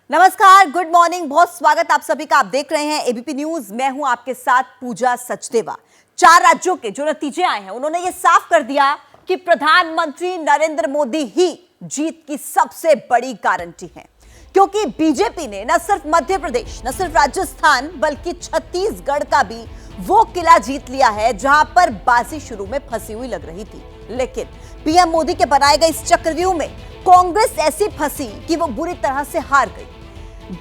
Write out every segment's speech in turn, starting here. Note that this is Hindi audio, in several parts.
नमस्कार, गुड मॉर्निंग, बहुत स्वागत आप सभी का। आप देख रहे हैं एबीपी न्यूज। मैं हूं आपके साथ पूजा सचदेवा। 4 राज्यों के जो नतीजे आए हैं उन्होंने ये साफ कर दिया कि प्रधानमंत्री नरेंद्र मोदी ही जीत की सबसे बड़ी गारंटी है, क्योंकि बीजेपी ने न सिर्फ मध्य प्रदेश, न सिर्फ राजस्थान, बल्कि छत्तीसगढ़ का भी वो किला जीत लिया है जहां पर बाजी शुरू में फंसी हुई लग रही थी। लेकिन पीएम मोदी के बनाए गए इस चक्रव्यूह में कांग्रेस ऐसी फंसी कि वो बुरी तरह से हार गई।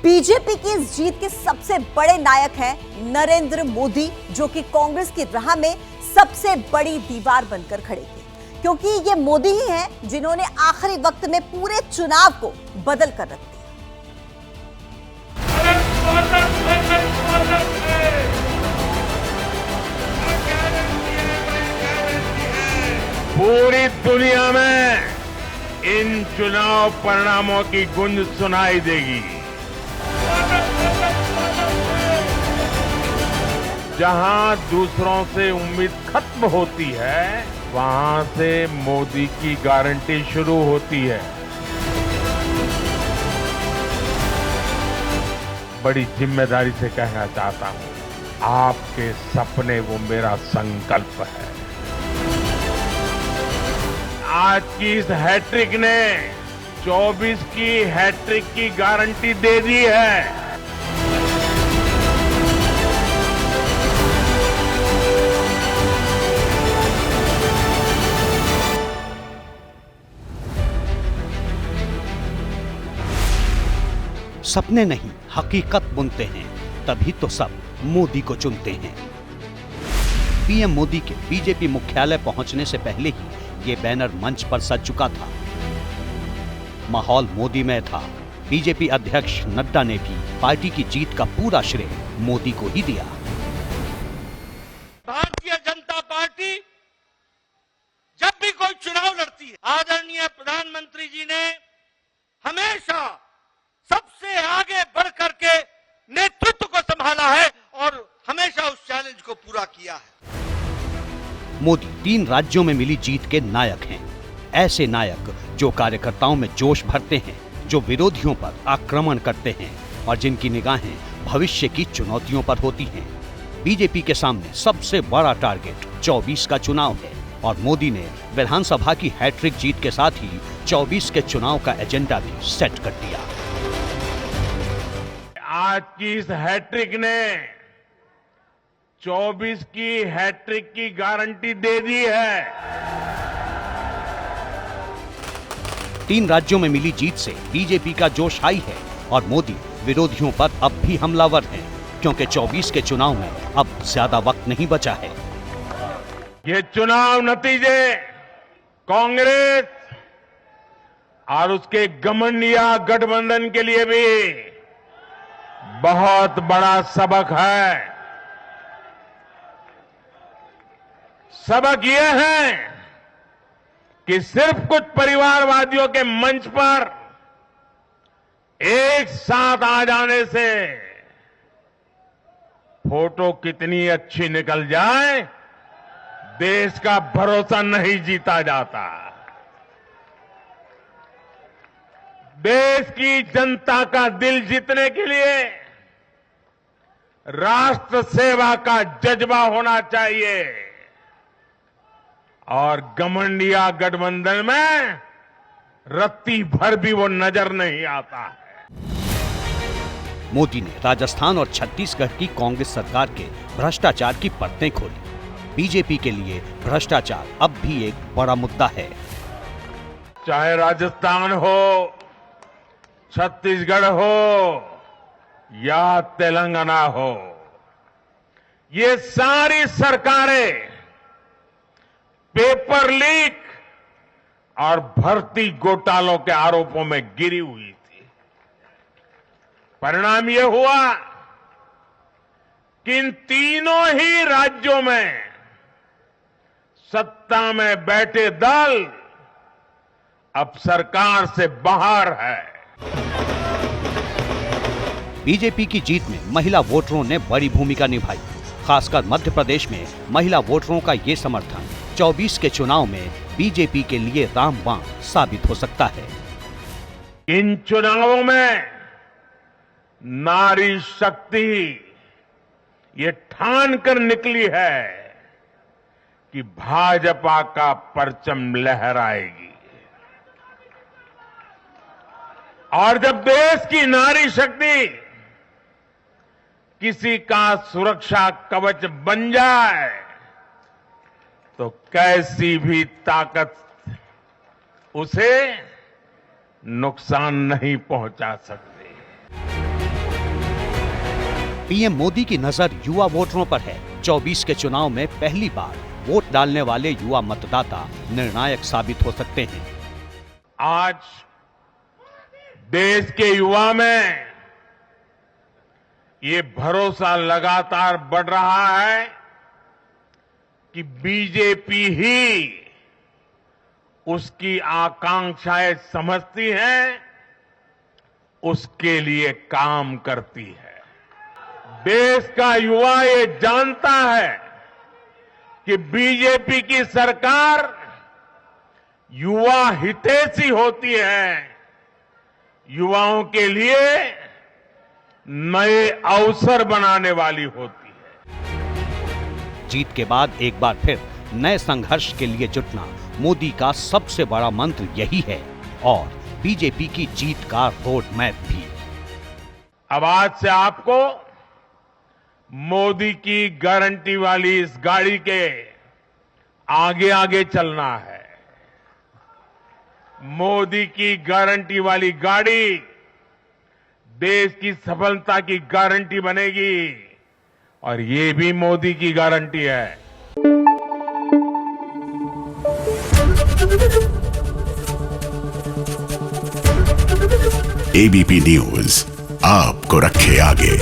बीजेपी की इस जीत के सबसे बड़े नायक हैं नरेंद्र मोदी, जो कि कांग्रेस की राह में सबसे बड़ी दीवार बनकर खड़े थे, क्योंकि ये मोदी ही हैं जिन्होंने आखिरी वक्त में पूरे चुनाव को बदल कर रख दिया। पूरी दुनिया में इन चुनाव परिणामों की गूंज सुनाई देगी। जहां दूसरों से उम्मीद खत्म होती है, वहां से मोदी की गारंटी शुरू होती है। बड़ी जिम्मेदारी से कहना चाहता हूं, आपके सपने वो मेरा संकल्प है। आज की इस हैट्रिक ने 24 की हैट्रिक की गारंटी दे दी है। सपने नहीं, हकीकत बुनते हैं, तभी तो सब मोदी को चुनते हैं। पीएम मोदी के बीजेपी मुख्यालय पहुंचने से पहले ही ये बैनर मंच पर सज चुका था। माहौल मोदी में था। बीजेपी अध्यक्ष नड्डा ने भी पार्टी की जीत का पूरा श्रेय मोदी को ही दिया। भारतीय जनता पार्टी जब भी कोई चुनाव लड़ती है, आदरणीय प्रधानमंत्री जी ने हमेशा सबसे आगे बढ़ करके नेतृत्व को संभाला है और हमेशा उस चैलेंज को पूरा किया है। मोदी 3 राज्यों में मिली जीत के नायक हैं। ऐसे नायक जो कार्यकर्ताओं में जोश भरते हैं, जो विरोधियों पर आक्रमण करते हैं और जिनकी निगाहें भविष्य की चुनौतियों पर होती हैं। बीजेपी के सामने सबसे बड़ा टारगेट 24 का चुनाव है और मोदी ने विधानसभा की हैट्रिक जीत के साथ ही 24 के चुनाव का एजेंडा भी सेट कर दिया। आज की इस हैट्रिक ने 24 की हैट्रिक की गारंटी दे दी है। 3 राज्यों में मिली जीत से बीजेपी का जोश हाई है और मोदी विरोधियों पर अब भी हमलावर हैं, क्योंकि 24 के चुनाव में अब ज्यादा वक्त नहीं बचा है। ये चुनाव नतीजे कांग्रेस और उसके घमंडिया गठबंधन के लिए भी बहुत बड़ा सबक है। सबक यह है कि सिर्फ कुछ परिवारवादियों के मंच पर एक साथ आ जाने से फोटो कितनी अच्छी निकल जाए, देश का भरोसा नहीं जीता जाता। देश की जनता का दिल जीतने के लिए राष्ट्र सेवा का जज्बा होना चाहिए और घमंडिया गठबंधन में रत्ती भर भी वो नजर नहीं आता है। मोदी ने राजस्थान और छत्तीसगढ़ की कांग्रेस सरकार के भ्रष्टाचार की परतें खोली। बीजेपी के लिए भ्रष्टाचार अब भी एक बड़ा मुद्दा है। चाहे राजस्थान हो, छत्तीसगढ़ हो या तेलंगाना हो, ये सारी सरकारें पेपर लीक और भर्ती घोटालों के आरोपों में गिरी हुई थी। परिणाम यह हुआ कि इन तीनों ही राज्यों में सत्ता में बैठे दल अब सरकार से बाहर है। बीजेपी की जीत में महिला वोटरों ने बड़ी भूमिका निभाई। खासकर मध्य प्रदेश में महिला वोटरों का ये समर्थन 24 के चुनाव में बीजेपी के लिए रामबाण साबित हो सकता है। इन चुनावों में नारी शक्ति ये ठान कर निकली है कि भाजपा का परचम लहराएगी। और जब देश की नारी शक्ति किसी का सुरक्षा कवच बन जाए तो कैसी भी ताकत उसे नुकसान नहीं पहुंचा सकती। पीएम मोदी की नजर युवा वोटरों पर है। 24 के चुनाव में पहली बार वोट डालने वाले युवा मतदाता निर्णायक साबित हो सकते हैं। आज देश के युवा में ये भरोसा लगातार बढ़ रहा है कि बीजेपी ही उसकी आकांक्षाएं समझती है, उसके लिए काम करती है। देश का युवा ये जानता है कि बीजेपी की सरकार युवा हितैषी होती है, युवाओं के लिए नए अवसर बनाने वाली होती है। जीत के बाद एक बार फिर नए संघर्ष के लिए जुटना मोदी का सबसे बड़ा मंत्र यही है और बीजेपी की जीत का रोड मैप भी। अब आज से आपको मोदी की गारंटी वाली इस गाड़ी के आगे आगे चलना है। मोदी की गारंटी वाली गाड़ी देश की सफलता की गारंटी बनेगी और ये भी मोदी की गारंटी है। एबीपी न्यूज आपको रखे आगे।